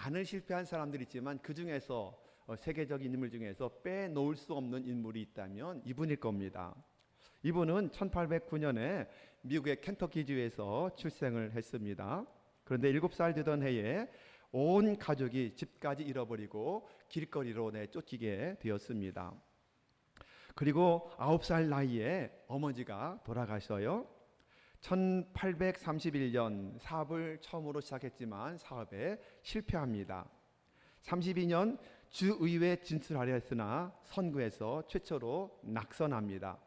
많은 실패한 사람들이 있지만 그 중에서 세계적인 인물 중에서 빼놓을 수 없는 인물이 있다면 이분일 겁니다. 이분은 1809년에 미국의 켄터키주에서 출생을 했습니다. 그런데 7살 되던 해에 온 가족이 집까지 잃어버리고 길거리로 내쫓기게 되었습니다. 그리고 9살 나이에 어머니가 돌아가셔요. 1831년 사업을 처음으로 시작했지만 사업에 실패합니다. 32년 주의회 진출하려 했으나 선거에서 최초로 낙선합니다.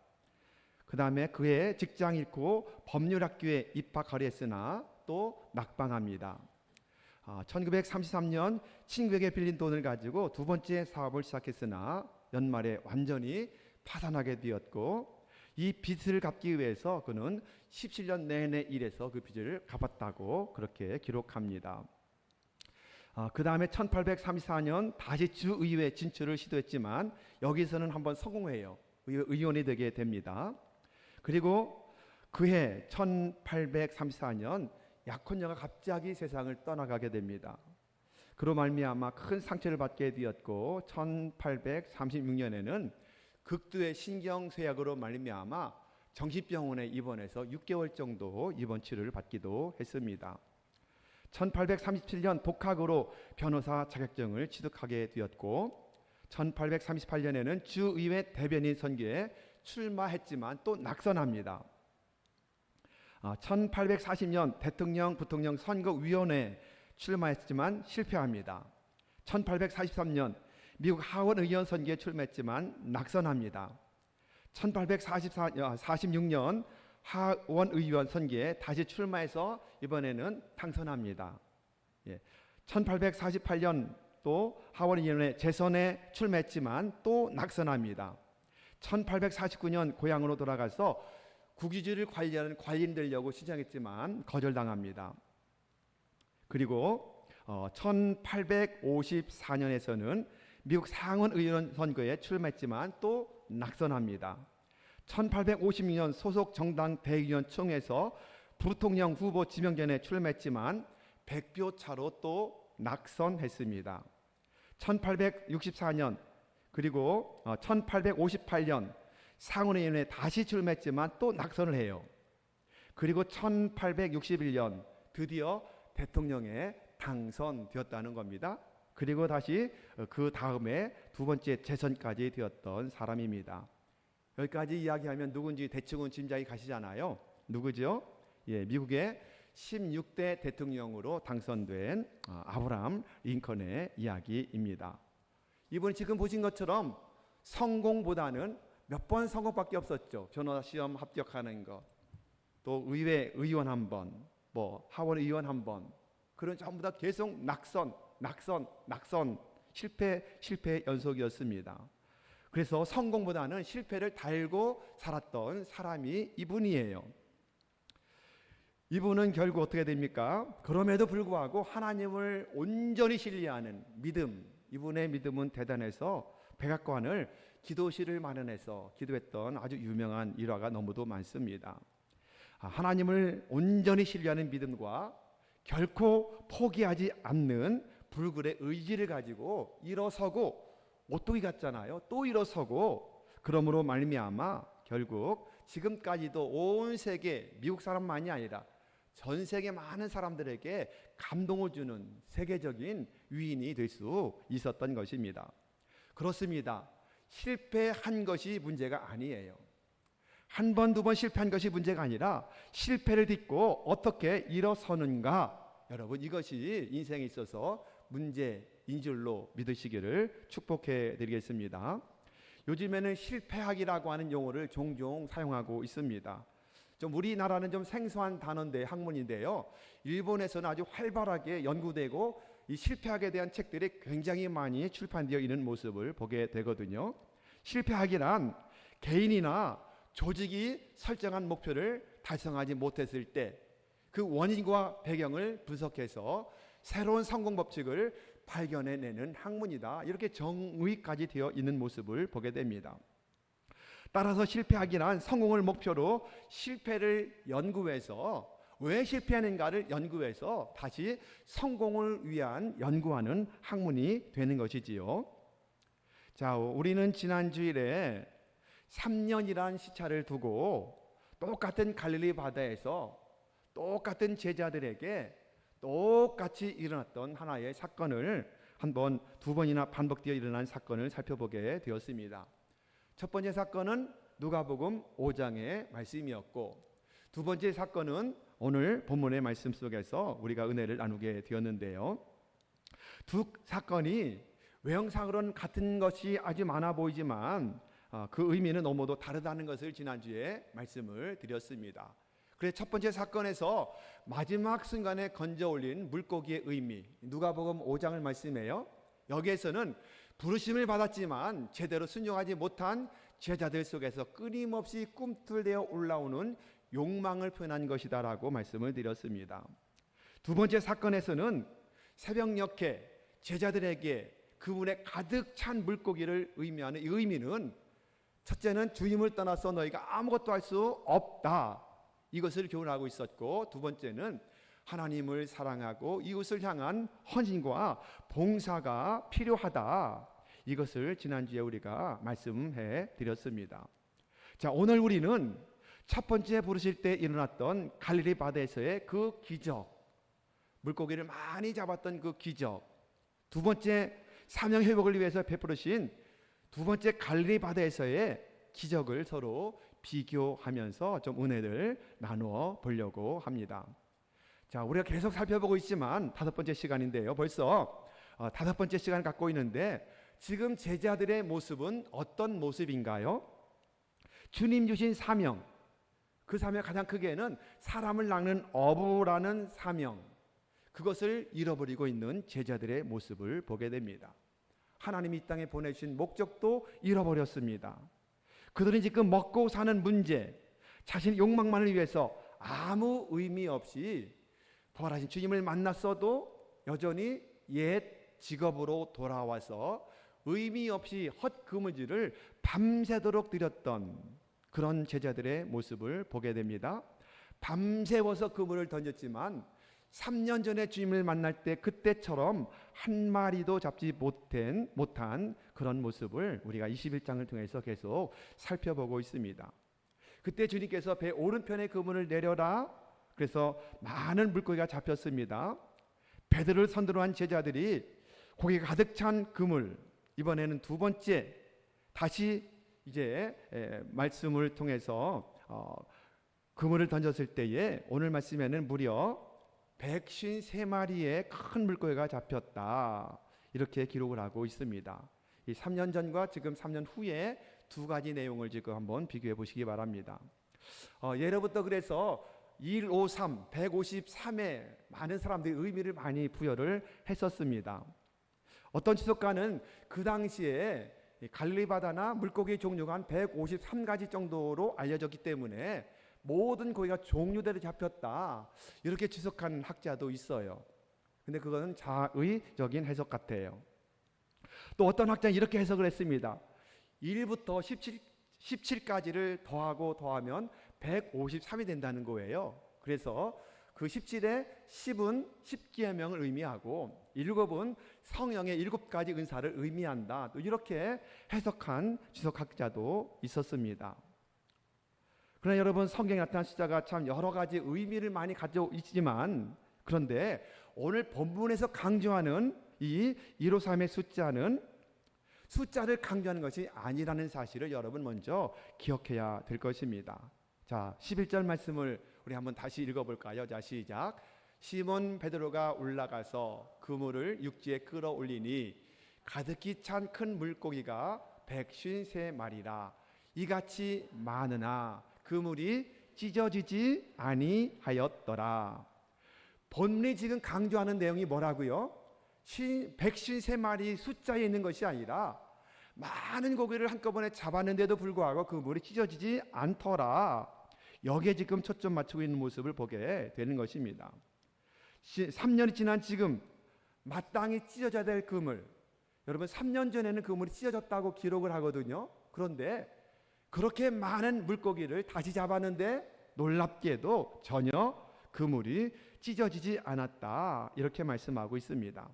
그 다음에 그해 직장 잃고 법률학교에 입학하려 했으나 또 낙방합니다. 1933년 친구에게 빌린 돈을 가지고 두 번째 사업을 시작했으나 연말에 완전히 파산하게 되었고, 이 빚을 갚기 위해서 그는 17년 내내 일해서 그 빚을 갚았다고 그렇게 기록합니다. 그 다음에 1834년 다시 주의회 진출을 시도했지만 여기서는 한번 성공해요. 의원이 되게 됩니다. 그리고 그해 1834년 약혼녀가 갑자기 세상을 떠나가게 됩니다. 그로 말미암아 큰 상처를 받게 되었고, 1836년에는 극도의 신경쇠약으로 말미암아 정신병원에 입원해서 6개월 정도 입원 치료를 받기도 했습니다. 1837년 독학으로 변호사 자격증을 취득하게 되었고, 1838년에는 주의회 대변인 선거에 출마했지만 또 낙선합니다. 1840년 대통령, 부통령 선거위원회에 출마했지만 실패합니다. 1843년 미국 하원 의원 선거에 출마했지만 낙선합니다. 1846년 하원 의원 선거에 다시 출마해서 이번에는 당선합니다. 1848년 또 하원 의원회 재선에 출마했지만 또 낙선합니다. 1849년 고향으로 돌아가서 국유지를 관리하는 관리인 되려고 시작했지만 거절당합니다. 그리고 1854년에서는 미국 상원 의원 선거에 출마했지만 또 낙선합니다. 1856년 소속 정당 대의원 총회에서 부통령 후보 지명전에 출마했지만 100표 차로 또 낙선했습니다. 1864년 그리고 1858년 상원의원에 다시 출마했지만 또 낙선을 해요. 그리고 1861년 드디어 대통령에 당선되었다는 겁니다. 그리고 다시 그 다음에 두 번째 재선까지 되었던 사람입니다. 여기까지 이야기하면 누군지 대충은 짐작이 가시잖아요. 누구죠? 미국의 16대 대통령으로 당선된 아브라함 링컨의 이야기입니다. 이분 지금 보신 것처럼 성공보다는 몇 번 성공밖에 없었죠. 변호사 시험 합격하는 것, 또 의회 의원 한 번, 뭐 하원 의원 한 번, 그런 전부 다 계속 낙선, 실패 연속이었습니다. 그래서 성공보다는 실패를 달고 살았던 사람이 이분이에요. 이분은 결국 어떻게 됩니까? 그럼에도 불구하고 하나님을 온전히 신뢰하는 믿음, 이분의 믿음은 대단해서 백악관을 기도실을 마련해서 기도했던 아주 유명한 일화가 너무도 많습니다. 하나님을 온전히 신뢰하는 믿음과 결코 포기하지 않는 불굴의 의지를 가지고 일어서고, 오뚜기 같잖아요. 또 일어서고, 그러므로 말미암아 결국 지금까지도 온 세계, 미국 사람만이 아니라 전 세계 많은 사람들에게 감동을 주는 세계적인 위인이 될 수 있었던 것입니다. 그렇습니다. 실패한 것이 문제가 아니에요. 한 번, 두 번 실패한 것이 문제가 아니라 실패를 딛고 어떻게 일어서는가, 여러분 이것이 인생에 있어서 문제인 줄로 믿으시기를 축복해 드리겠습니다. 요즘에는 실패학이라고 하는 용어를 종종 사용하고 있습니다. 좀 우리나라는 좀 생소한 단어인데, 학문인데요, 일본에서는 아주 활발하게 연구되고 이 실패학에 대한 책들이 굉장히 많이 출판되어 있는 모습을 보게 되거든요. 실패학이란 개인이나 조직이 설정한 목표를 달성하지 못했을 때 그 원인과 배경을 분석해서 새로운 성공 법칙을 발견해내는 학문이다, 이렇게 정의까지 되어 있는 모습을 보게 됩니다. 따라서 실패학이란 성공을 목표로 실패를 연구해서 왜 실패하는가를 연구해서 다시 성공을 위한 연구하는 학문이 되는 것이지요. 자, 우리는 지난 주일에 3년이란 시차를 두고 똑같은 갈릴리 바다에서 똑같은 제자들에게 똑같이 일어났던 하나의 사건을 두 번이나 반복되어 일어난 사건을 살펴보게 되었습니다. 첫 번째 사건은 누가복음 5장의 말씀이었고, 두 번째 사건은 오늘 본문의 말씀 속에서 우리가 은혜를 나누게 되었는데요. 두 사건이 외형상으로는 같은 것이 아주 많아 보이지만 그 의미는 너무도 다르다는 것을 지난주에 말씀을 드렸습니다. 그래서 첫 번째 사건에서 마지막 순간에 건져 올린 물고기의 의미, 누가복음 5장을 말씀해요. 여기에서는 부르심을 받았지만 제대로 순종하지 못한 제자들 속에서 끊임없이 꿈틀대어 올라오는 욕망을 표현한 것이다라고 말씀을 드렸습니다. 두 번째 사건에서는 새벽녘에 제자들에게 그분의 가득 찬 물고기를 의미하는 이 의미는, 첫째는 주님을 떠나서 너희가 아무것도 할 수 없다, 이것을 교훈하고 있었고, 두 번째는 하나님을 사랑하고 이웃을 향한 헌신과 봉사가 필요하다, 이것을 지난주에 우리가 말씀해 드렸습니다. 자, 오늘 우리는 첫 번째 부르실 때 일어났던 갈릴리 바다에서의 그 기적, 물고기를 많이 잡았던 그 기적, 두 번째 사명 회복을 위해서 베푸르신 두 번째 갈릴리 바다에서의 기적을 서로 비교하면서 좀 은혜를 나누어 보려고 합니다. 자, 우리가 계속 살펴보고 있지만 다섯 번째 시간인데요. 벌써 다섯 번째 시간을 갖고 있는데, 지금 제자들의 모습은 어떤 모습인가요? 주님 주신 사명, 그 사명 가장 크게는 사람을 낚는 어부라는 사명, 그것을 잃어버리고 있는 제자들의 모습을 보게 됩니다. 하나님이 이 땅에 보내주신 목적도 잃어버렸습니다. 그들은 지금 먹고 사는 문제, 자신의 욕망만을 위해서 아무 의미 없이 부활하신 주님을 만났어도 여전히 옛 직업으로 돌아와서 의미 없이 헛그물질을 밤새도록 드렸던 그런 제자들의 모습을 보게 됩니다. 밤새워서 그물을 던졌지만 3년 전에 주님을 만날 때 그때처럼 한 마리도 잡지 못한 그런 모습을 우리가 21장을 통해서 계속 살펴보고 있습니다. 그때 주님께서 배 오른편에 그물을 내려라, 그래서 많은 물고기가 잡혔습니다. 베드로를 선두로 한 제자들이 고기가 가득 찬 그물, 이번에는 두 번째 다시 이제 말씀을 통해서 그물을 던졌을 때에 오늘 말씀에는 무려 153마리의 큰 물고기가 잡혔다, 이렇게 기록을 하고 있습니다. 이 3년 전과 지금 3년 후에 두 가지 내용을 지금 한번 비교해 보시기 바랍니다. 예로부터 그래서 153, 153에 많은 사람들이 의미를 많이 부여를 했었습니다. 어떤 지속가는 그 당시에 갈릴리 바다나 물고기 종류가 한 153가지 정도로 알려졌기 때문에 모든 고기가 종류대로 잡혔다, 이렇게 지속한 학자도 있어요. 근데 그거는 자의적인 해석 같아요. 또 어떤 학자는 이렇게 해석을 했습니다. 1부터 17까지를 더하면 153이 된다는 거예요. 그래서 그 17에 10은 십계명을 의미하고 7은 성령의 7가지 은사를 의미한다, 또 이렇게 해석한 지속학자도 있었습니다. 그러나 여러분, 성경에 나타난 숫자가 참 여러 가지 의미를 많이 가지고 있지만, 그런데 오늘 본문에서 강조하는 이 153의 숫자는 숫자를 강조하는 것이 아니라는 사실을 여러분 먼저 기억해야 될 것입니다. 자, 11절 말씀을 우리 한번 다시 읽어볼까요? 자, 시작. 시몬 베드로가 올라가서 그물을 육지에 끌어올리니 가득히 찬 큰 물고기가 153마리라. 이같이 많으나 그물이 찢어지지 아니하였더라. 본문이 지금 강조하는 내용이 뭐라고요? 153마리 숫자에 있는 것이 아니라 많은 고기를 한꺼번에 잡았는데도 불구하고 그물이 찢어지지 않더라. 여기에 지금 초점 맞추고 있는 모습을 보게 되는 것입니다. 3년이 지난 지금 마땅히 찢어져야 될 그물, 여러분 3년 전에는 그물이 찢어졌다고 기록을 하거든요. 그런데 그렇게 많은 물고기를 다시 잡았는데 놀랍게도 전혀 그물이 찢어지지 않았다. 이렇게 말씀하고 있습니다.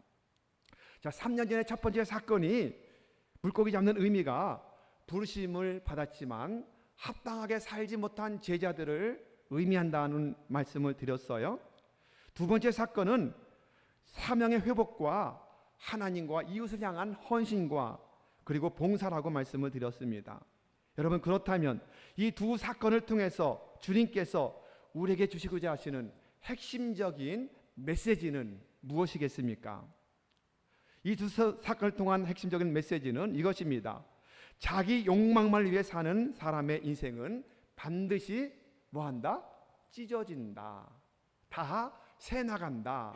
자, 3년 전에 첫 번째 사건이 물고기 잡는 의미가 부르심을 받았지만 합당하게 살지 못한 제자들을 의미한다는 말씀을 드렸어요. 두 번째 사건은 사명의 회복과 하나님과 이웃을 향한 헌신과 그리고 봉사라고 말씀을 드렸습니다. 여러분, 그렇다면 이 두 사건을 통해서 주님께서 우리에게 주시고자 하시는 핵심적인 메시지는 무엇이겠습니까? 이 두 사건을 통한 핵심적인 메시지는 이것입니다. 자기 욕망만 위해 사는 사람의 인생은 반드시 뭐한다? 찢어진다. 다 새나간다.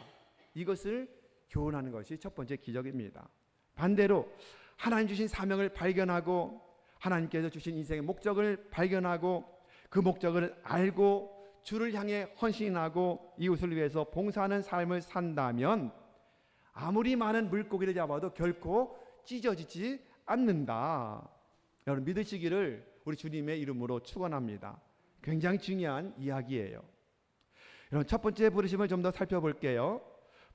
이것을 교훈하는 것이 첫 번째 기적입니다. 반대로 하나님 주신 사명을 발견하고 하나님께서 주신 인생의 목적을 발견하고 그 목적을 알고 주를 향해 헌신하고 이웃을 위해서 봉사하는 삶을 산다면 아무리 많은 물고기를 잡아도 결코 찢어지지 않는다. 여러분, 믿으시기를 우리 주님의 이름으로 축원합니다. 굉장히 중요한 이야기예요. 여러분, 첫 번째 부르심을 좀 더 살펴볼게요.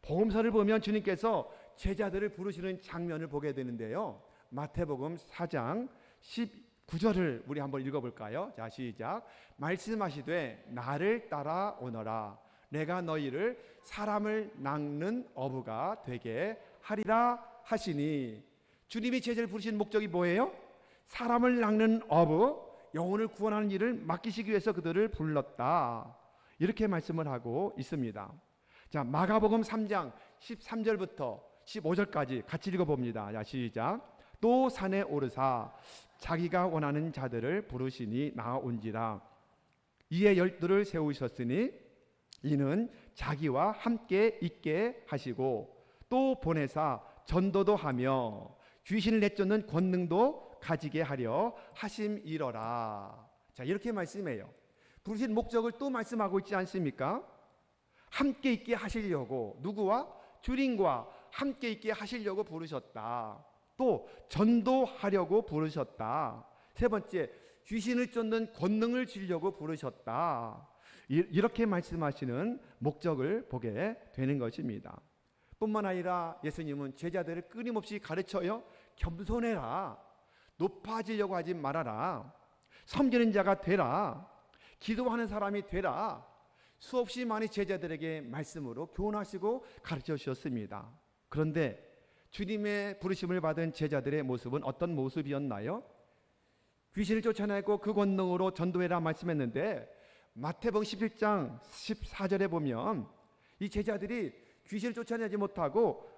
복음서를 보면 주님께서 제자들을 부르시는 장면을 보게 되는데요. 마태복음 4장 19절을 우리 한번 읽어볼까요? 자, 시작. 말씀하시되 나를 따라오너라. 내가 너희를 사람을 낚는 어부가 되게 하리라 하시니. 주님이 제자를 부르신 목적이 뭐예요? 사람을 낚는 어부, 영혼을 구원하는 일을 맡기시기 위해서 그들을 불렀다. 이렇게 말씀을 하고 있습니다. 자, 마가복음 3장 13절부터 15절까지 같이 읽어봅니다. 자, 시작. 또 산에 오르사 자기가 원하는 자들을 부르시니 나아온지라. 이에 12를 세우셨으니 이는 자기와 함께 있게 하시고 또 보내사 전도도 하며 귀신을 내쫓는 권능도 가지게 하려 하심이러라. 자, 이렇게 말씀해요. 부르신 목적을 또 말씀하고 있지 않습니까? 함께 있게 하시려고, 누구와? 주님과 함께 있게 하시려고 부르셨다. 또 전도하려고 부르셨다. 세 번째, 귀신을 쫓는 권능을 주려고 부르셨다. 이렇게 말씀하시는 목적을 보게 되는 것입니다. 뿐만 아니라 예수님은 제자들을 끊임없이 가르쳐요. 겸손해라. 높아지려고 하지 말아라. 섬기는 자가 되라. 기도하는 사람이 되라. 수없이 많이 제자들에게 말씀으로 교훈하시고 가르쳐 주셨습니다. 그런데 주님의 부르심을 받은 제자들의 모습은 어떤 모습이었나요? 귀신을 쫓아내고 그 권능으로 전도해라 말씀했는데 마태복음 17장 14절에 보면 이 제자들이 귀신을 쫓아내지 못하고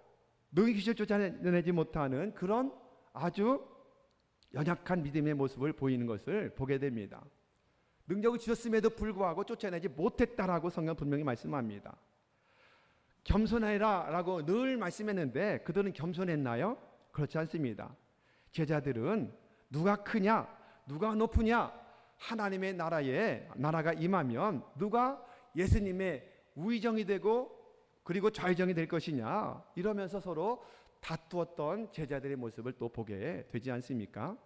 능히 귀신을 쫓아내지 못하는 그런 아주 연약한 믿음의 모습을 보이는 것을 보게 됩니다. 능력을 주셨음에도 불구하고 쫓아내지 못했다라고 성경 분명히 말씀합니다. 겸손해라 라고 늘 말씀했는데 그들은 겸손했나요? 그렇지 않습니다. 제자들은 누가 크냐, 누가 높으냐, 하나님의 나라가 임하면 누가 예수님의 우의정이 되고 그리고 좌의정이 될 것이냐, 이러면서 서로 다투었던 제자들의 모습을 또 보게 되지 않습니까?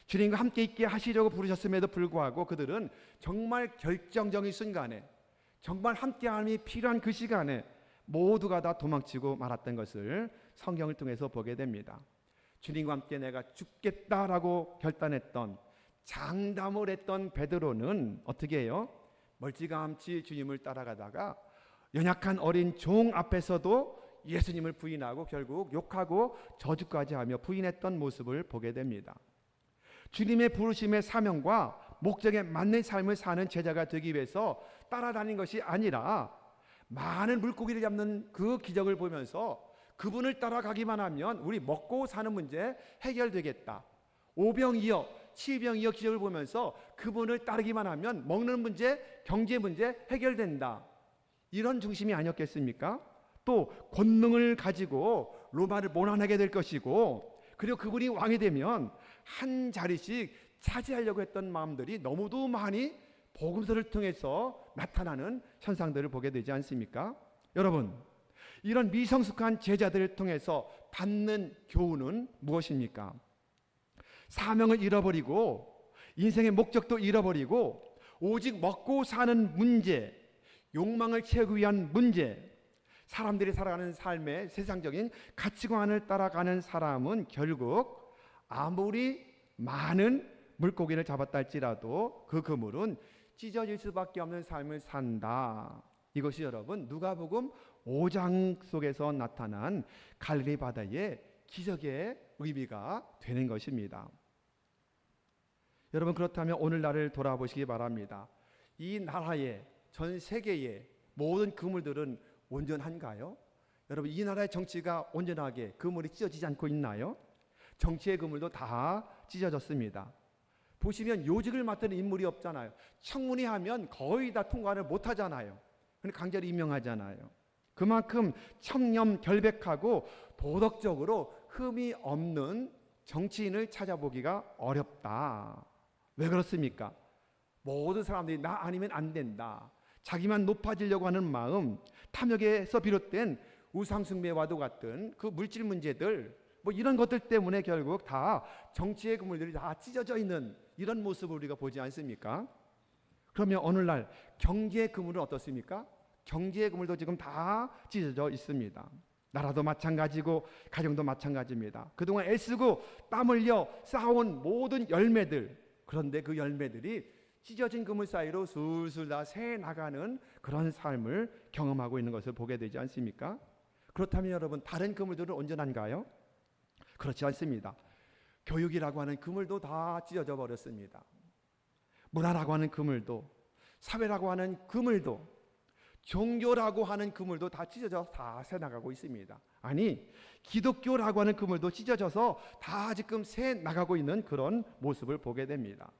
주님과 함께 있게 하시려고 부르셨음에도 불구하고 그들은 정말 결정적인 순간에, 정말 함께함이 필요한 그 시간에 모두가 다 도망치고 말았던 것을 성경을 통해서 보게 됩니다. 주님과 함께 내가 죽겠다라고 결단했던, 장담을 했던 베드로는 어떻게 해요? 멀찌감치 주님을 따라가다가 연약한 어린 종 앞에서도 예수님을 부인하고 결국 욕하고 저주까지 하며 부인했던 모습을 보게 됩니다. 주님의 부르심의 사명과 목적에 맞는 삶을 사는 제자가 되기 위해서 따라다닌 것이 아니라 많은 물고기를 잡는 그 기적을 보면서 그분을 따라가기만 하면 우리 먹고 사는 문제 해결되겠다. 오병이어, 치병이어 기적을 보면서 그분을 따르기만 하면 먹는 문제, 경제 문제 해결된다. 이런 중심이 아니었겠습니까? 또 권능을 가지고 로마를 몰아내게 될 것이고, 그리고 그분이 왕이 되면 한 자리씩 차지하려고 했던 마음들이 너무도 많이 복음서를 통해서 나타나는 현상들을 보게 되지 않습니까? 여러분, 이런 미성숙한 제자들을 통해서 받는 교훈은 무엇입니까? 사명을 잃어버리고 인생의 목적도 잃어버리고 오직 먹고 사는 문제, 욕망을 채우기 위한 문제, 사람들이 살아가는 삶의 세상적인 가치관을 따라가는 사람은 결국 아무리 많은 물고기를 잡았다 할지라도 그 그물은 찢어질 수밖에 없는 삶을 산다. 이것이 여러분 누가복음 5장 속에서 나타난 갈릴리 바다의 기적의 의미가 되는 것입니다. 여러분, 그렇다면 오늘날을 돌아보시기 바랍니다. 이 나라의 전 세계의 모든 그물들은 온전한가요? 여러분, 이 나라의 정치가 온전하게 그물이 찢어지지 않고 있나요? 정치의 그물도 다 찢어졌습니다. 보시면 요직을 맡은 인물이 없잖아요. 청문회하면 거의 다 통과를 못하잖아요. 강제로 임명하잖아요. 그만큼 청렴 결백하고 도덕적으로 흠이 없는 정치인을 찾아보기가 어렵다. 왜 그렇습니까? 모든 사람들이 나 아니면 안 된다, 자기만 높아지려고 하는 마음, 탐욕에서 비롯된 우상숭배와도 같은 그 물질 문제들, 이런 것들 때문에 결국 다 정치의 그물들이 다 찢어져 있는 이런 모습을 우리가 보지 않습니까? 그러면 오늘날 경제의 그물은 어떻습니까? 경제의 그물도 지금 다 찢어져 있습니다. 나라도 마찬가지고 가정도 마찬가지입니다. 그동안 애쓰고 땀 흘려 쌓아온 모든 열매들, 그런데 그 열매들이 찢어진 그물 사이로 술술 다 새 나가는 그런 삶을 경험하고 있는 것을 보게 되지 않습니까? 그렇다면 여러분, 다른 그물들은 온전한가요? 그렇지 않습니다. 교육이라고 하는 그물도 다 찢어져 버렸습니다. 문화라고 하는 그물도, 사회라고 하는 그물도, 종교라고 하는 그물도 다 찢어져 다 새 나가고 있습니다. 아니, 기독교라고 하는 그물도 찢어져서 다 지금 새 나가고 있는 그런 모습을 보게 됩니다.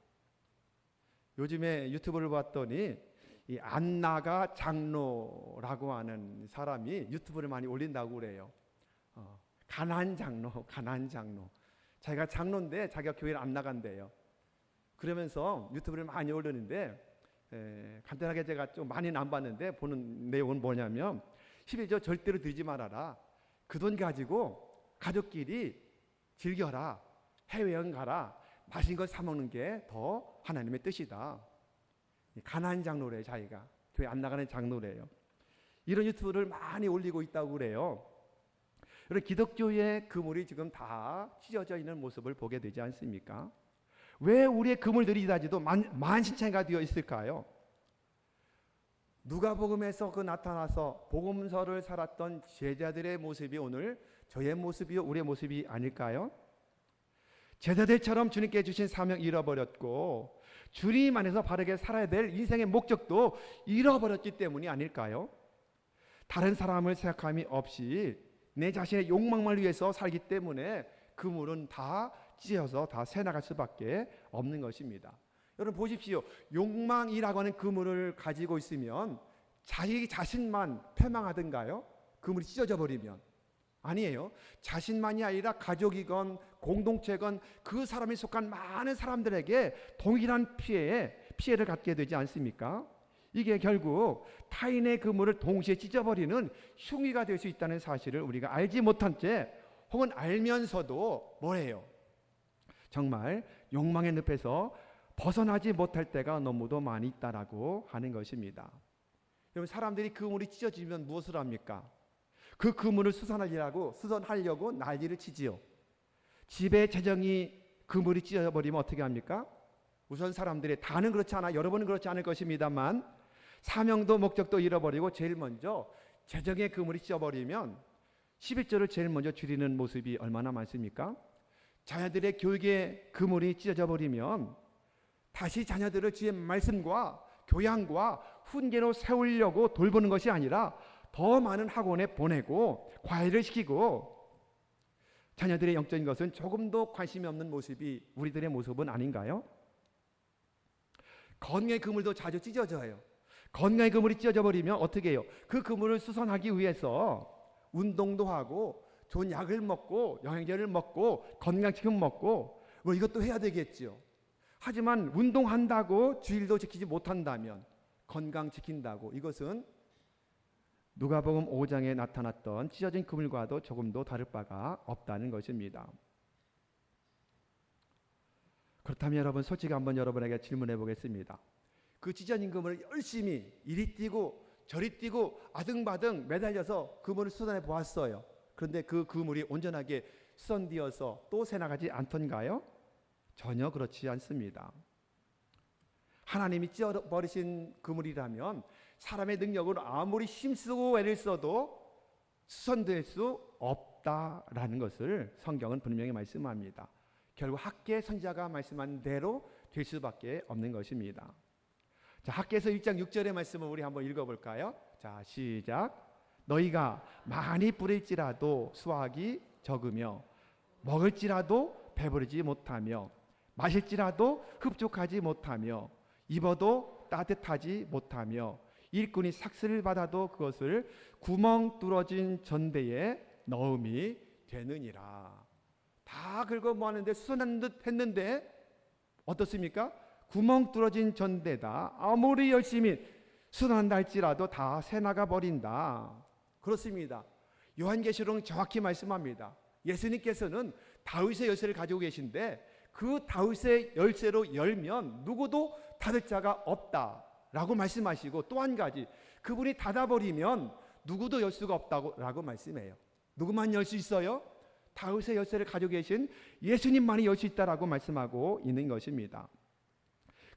요즘에 유튜브를 봤더니 이 안나가 장로라고 하는 사람이 유튜브를 많이 올린다고 그래요. 가난 장로. 자기가 장로인데 자기가 교회를 안 나간대요. 그러면서 유튜브를 많이 올리는데 간단하게 제가 좀 많이는 안 봤는데 보는 내용은 뭐냐면 11조 절대로 드리지 말아라. 그 돈 가지고 가족끼리 즐겨라. 해외여행 가라. 맛있는 걸 사 먹는 게 더 하나님의 뜻이다. 가난 장로래요. 자기가 교회 안 나가는 장로래요. 이런 유튜브를 많이 올리고 있다고 그래요. 이런 기독교의 그물이 지금 다 찢어져 있는 모습을 보게 되지 않습니까? 왜 우리의 그물들이 다지도 만신창이가 되어 있을까요? 누가복음에서 나타나서 복음서를 살았던 제자들의 모습이 오늘 저의 모습이요 우리의 모습이 아닐까요? 제자들처럼 주님께 주신 사명 잃어버렸고 주님 안에서 바르게 살아야 될 인생의 목적도 잃어버렸기 때문이 아닐까요? 다른 사람을 생각함이 없이 내 자신의 욕망을 위해서 살기 때문에 그물은 다 찢어서 다 새나갈 수밖에 없는 것입니다. 여러분 보십시오. 욕망이라고 하는 그물을 가지고 있으면 자기 자신만 패망하던가요? 그물이 찢어져 버리면. 아니에요. 자신만이 아니라 가족이건 공동체건 그 사람이 속한 많은 사람들에게 동일한 피해를 갖게 되지 않습니까? 이게 결국 타인의 그물을 동시에 찢어버리는 흉기가 될 수 있다는 사실을 우리가 알지 못한 채 혹은 알면서도 뭐래요? 정말 욕망의 늪에서 벗어나지 못할 때가 너무도 많이 있다라고 하는 것입니다. 여러분, 사람들이 그물이 찢어지면 무엇을 합니까? 그 그물을 수선하려고 난리를 치지요. 집의 재정이 그물이 찢어버리면 어떻게 합니까? 우선 사람들이 다는 그렇지 않아, 여러분은 그렇지 않을 것입니다만 사명도 목적도 잃어버리고 제일 먼저 재정의 그물이 찢어버리면 11조를 제일 먼저 줄이는 모습이 얼마나 많습니까? 자녀들의 교육의 그물이 찢어져 버리면 다시 자녀들을 주의 말씀과 교양과 훈계로 세우려고 돌보는 것이 아니라 더 많은 학원에 보내고 과외를 시키고 자녀들의 영적인 것은 조금도 관심이 없는 모습이 우리들의 모습은 아닌가요? 건강의 그물도 자주 찢어져요. 건강의 그물이 찢어져 버리면 어떻게 해요? 그 그물을 수선하기 위해서 운동도 하고 좋은 약을 먹고 영양제를 먹고 건강식품 먹고 이것도 해야 되겠죠. 하지만 운동한다고 주일도 지키지 못한다면 건강 지킨다고 이것은 누가복음 5장에 나타났던 찢어진 그물과도 조금도 다를 바가 없다는 것입니다. 그렇다면 여러분 솔직히 한번 여러분에게 질문해 보겠습니다. 그 찢어진 그물을 열심히 이리 뛰고 저리 뛰고 아등바등 매달려서 그물을 수선해 보았어요. 그런데 그 그물이 온전하게 수선되어서 또 새나가지 않던가요? 전혀 그렇지 않습니다. 하나님이 찢어버리신 그물이라면 사람의 능력으로 아무리 힘쓰고 애를 써도 수선될 수 없다라는 것을 성경은 분명히 말씀합니다. 결국 학개 선지자가 말씀한 대로 될 수밖에 없는 것입니다. 자, 학개서 1장 6절의 말씀을 우리 한번 읽어볼까요? 자, 시작. 너희가 많이 뿌릴지라도 수확이 적으며 먹을지라도 배부르지 못하며 마실지라도 흡족하지 못하며 입어도 따뜻하지 못하며 일꾼이 삭슬을 받아도 그것을 구멍 뚫어진 전대에 넣음이 되느니라. 다 긁어 모았는데 수선한 듯 했는데 어떻습니까? 구멍 뚫어진 전대다. 아무리 열심히 수선한다 할지라도 다 새나가 버린다. 그렇습니다. 요한계시록은 정확히 말씀합니다. 예수님께서는 다윗의 열쇠를 가지고 계신데 그 다윗의 열쇠로 열면 누구도 닫을 자가 없다라고 말씀하시고, 또 한 가지, 그분이 닫아버리면 누구도 열 수가 없다고 말씀해요. 누구만 열 수 있어요? 다윗의 열쇠를 가지고 계신 예수님만이 열 수 있다라고 말씀하고 있는 것입니다.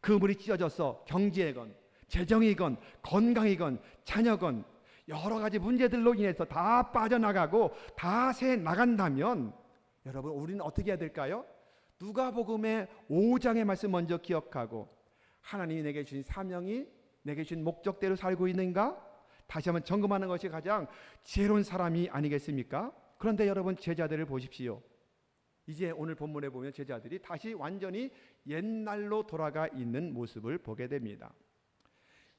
그물이 찢어져서 경제건 재정이건 건강이건 자녀건 여러 가지 문제들로 인해서 다 빠져나가고 다 새 나간다면 여러분, 우리는 어떻게 해야 될까요? 누가복음의 5장의 말씀 먼저 기억하고, 하나님이 내게 주신 사명이 내게 주신 목적대로 살고 있는가? 다시 한번 점검하는 것이 가장 지혜로운 사람이 아니겠습니까? 그런데 여러분, 제자들을 보십시오. 이제 오늘 본문에 보면 제자들이 다시 완전히 옛날로 돌아가 있는 모습을 보게 됩니다.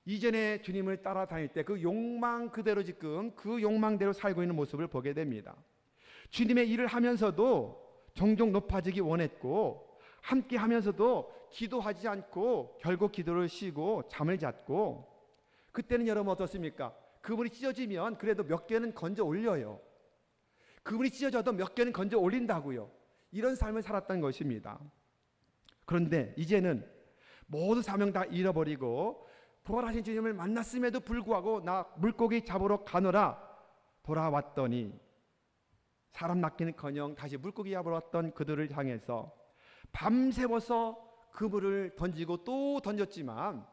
이전에 주님을 따라다닐 때 그 욕망 그대로 지금 그 욕망대로 살고 있는 모습을 보게 됩니다. 주님의 일을 하면서도 종종 높아지기 원했고, 함께 하면서도 기도하지 않고 결국 기도를 쉬고 잠을 잤고, 그때는 여러분 어떻습니까? 그분이 찢어지면 그래도 몇 개는 건져 올려요. 그분이 찢어져도 몇 개는 건져 올린다고요. 이런 삶을 살았던 것입니다. 그런데 이제는 모두 사명 다 잃어버리고 부활하신 주님을 만났음에도 불구하고 나 물고기 잡으러 가노라 돌아왔더니, 사람 낚기는커녕 다시 물고기 잡으러 왔던 그들을 향해서 밤새워서 그물을 던지고 또 던졌지만,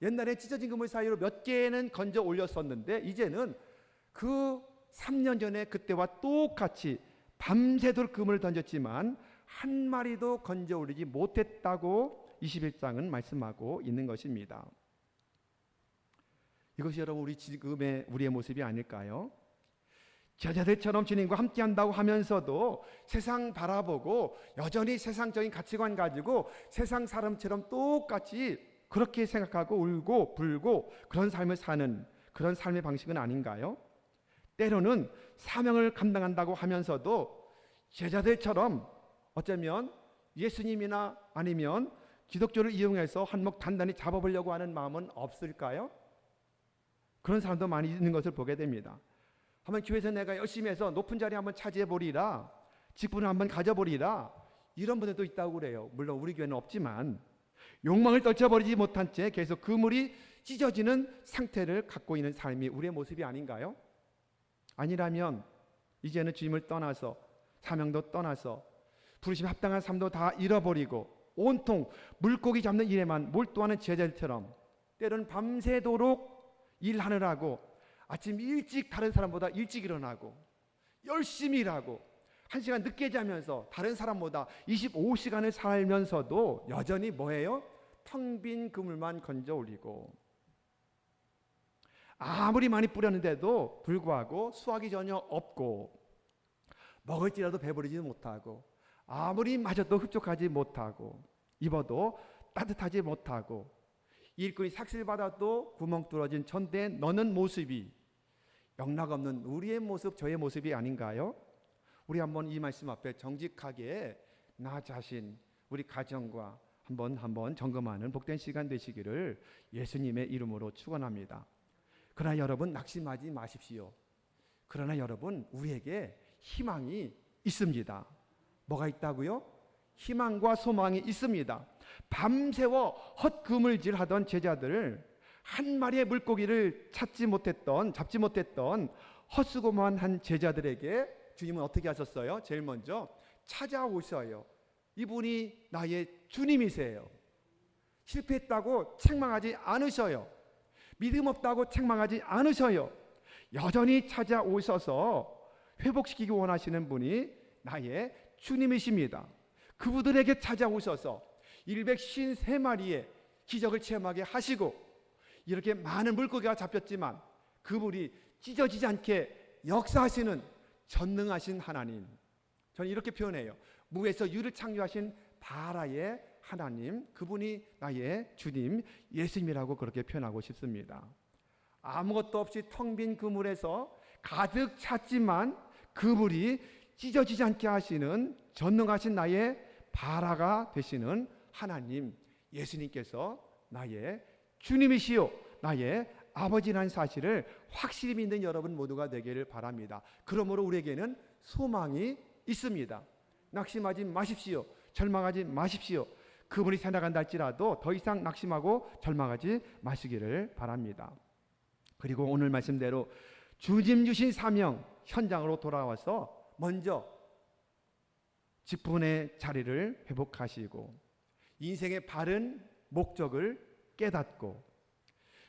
옛날에 찢어진 그물 사이로 몇 개는 건져 올렸었는데 이제는 그 3년 전에 그때와 똑같이 밤새도록 그물을 던졌지만 한 마리도 건져 올리지 못했다고 21장은 말씀하고 있는 것입니다. 이것이 여러분 우리의 모습이 아닐까요? 제자들처럼 주님과 함께 한다고 하면서도 세상 바라보고 여전히 세상적인 가치관 가지고 세상 사람처럼 똑같이 그렇게 생각하고 울고 불고 그런 삶을 사는 그런 삶의 방식은 아닌가요? 때로는 사명을 감당한다고 하면서도 제자들처럼 어쩌면 예수님이나 아니면 기독교를 이용해서 한몫 단단히 잡아보려고 하는 마음은 없을까요? 그런 사람도 많이 있는 것을 보게 됩니다. 한번 교회에서 내가 열심히 해서 높은 자리 한번 차지해 보리라, 직분을 한번 가져보리라, 이런 분들도 있다고 그래요. 물론 우리 교회는 없지만 욕망을 떨쳐버리지 못한 채 계속 그물이 찢어지는 상태를 갖고 있는 삶이 우리의 모습이 아닌가요? 아니라면 이제는 주님을 떠나서 사명도 떠나서 부르심 합당한 삶도 다 잃어버리고 온통 물고기 잡는 일에만 몰두하는 제자들처럼 때로는 밤새도록 일하느라고 아침 일찍 다른 사람보다 일찍 일어나고 열심히 일하고 1시간 늦게 자면서 다른 사람보다 25시간을 살면서도 여전히 뭐예요? 텅 빈 그물만 건져 올리고, 아무리 많이 뿌렸는데도 불구하고 수확이 전혀 없고, 먹을지라도 배부르지 못하고, 아무리 마셔도 흡족하지 못하고, 입어도 따뜻하지 못하고, 일꾼이 삭슬받아도 구멍 뚫어진 천대에 넣는 모습이 영락없는 우리의 모습, 저의 모습이 아닌가요? 우리 한번 이 말씀 앞에 정직하게 나 자신, 우리 가정과 한번 점검하는 복된 시간 되시기를 예수님의 이름으로 축원합니다. 그러나 여러분 낙심하지 마십시오. 그러나 여러분 우리에게 희망이 있습니다. 뭐가 있다고요? 희망과 소망이 있습니다. 밤새워 헛그물질하던 제자들을 한 마리의 물고기를 잡지 못했던 헛수고만 제자들에게 주님은 어떻게 하셨어요? 제일 먼저 찾아오셔요. 이분이 나의 주님이세요. 실패했다고 책망하지 않으셔요. 믿음 없다고 책망하지 않으셔요. 여전히 찾아오셔서 회복시키기 원하시는 분이 나의 주님이십니다. 그분들에게 찾아오셔서 153마리의 기적을 체험하게 하시고, 이렇게 많은 물고기가 잡혔지만 그물이 찢어지지 않게 역사하시는 전능하신 하나님, 저는 이렇게 표현해요. 무에서 유를 창조하신 바라의 하나님, 그분이 나의 주님 예수님이라고 그렇게 표현하고 싶습니다. 아무것도 없이 텅 빈 그물에서 가득 찼지만 그물이 찢어지지 않게 하시는 전능하신 나의 바라가 되시는 하나님 예수님께서 나의 주님이시요 나의 아버지라는 사실을 확실히 믿는 여러분 모두가 되기를 바랍니다. 그러므로 우리에게는 소망이 있습니다. 낙심하지 마십시오. 절망하지 마십시오. 그분이 새나간다 할지라도 더 이상 낙심하고 절망하지 마시기를 바랍니다. 그리고 오늘 말씀대로 주님 주신 사명 현장으로 돌아와서 먼저 직분의 자리를 회복하시고 인생의 바른 목적을 깨닫고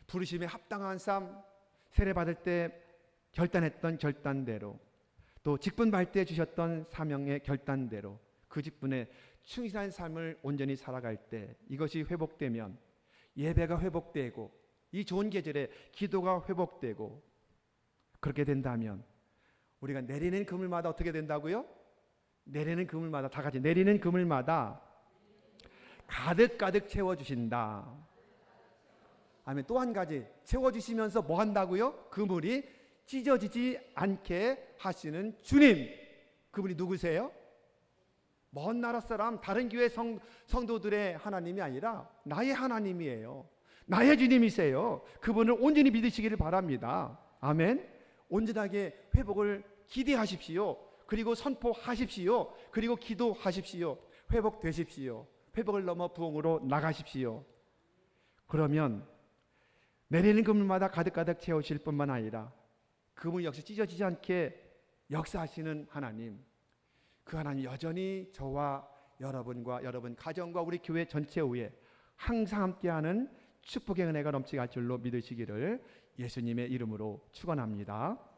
부르심에 합당한 삶 세례받을 때 결단했던 결단대로, 또 직분 받을 때 주셨던 사명의 결단대로 그 직분에 충실한 삶을 온전히 살아갈 때 이것이 회복되면 예배가 회복되고 이 좋은 계절에 기도가 회복되고, 그렇게 된다면 우리가 내리는 그물마다 어떻게 된다고요? 내리는 그물마다, 다 같이 내리는 그물마다 가득 채워주신다. 아멘. 또 한 가지, 채워주시면서 뭐 한다고요? 그물이 찢어지지 않게 하시는 주님, 그분이 누구세요? 먼 나라 사람, 다른 교회 성도들의 하나님이 아니라 나의 하나님이에요. 나의 주님이세요. 그분을 온전히 믿으시기를 바랍니다. 아멘. 온전하게 회복을 기대하십시오. 그리고 선포하십시오. 그리고 기도하십시오. 회복되십시오. 회복을 넘어 부흥으로 나가십시오. 그러면 내리는 그물마다 가득 채우실 뿐만 아니라 그물 역시 찢어지지 않게 역사하시는 하나님, 그 하나님 여전히 저와 여러분과 여러분 가정과 우리 교회 전체 위에 항상 함께하는 축복의 은혜가 넘치게 할 줄로 믿으시기를 예수님의 이름으로 축원합니다.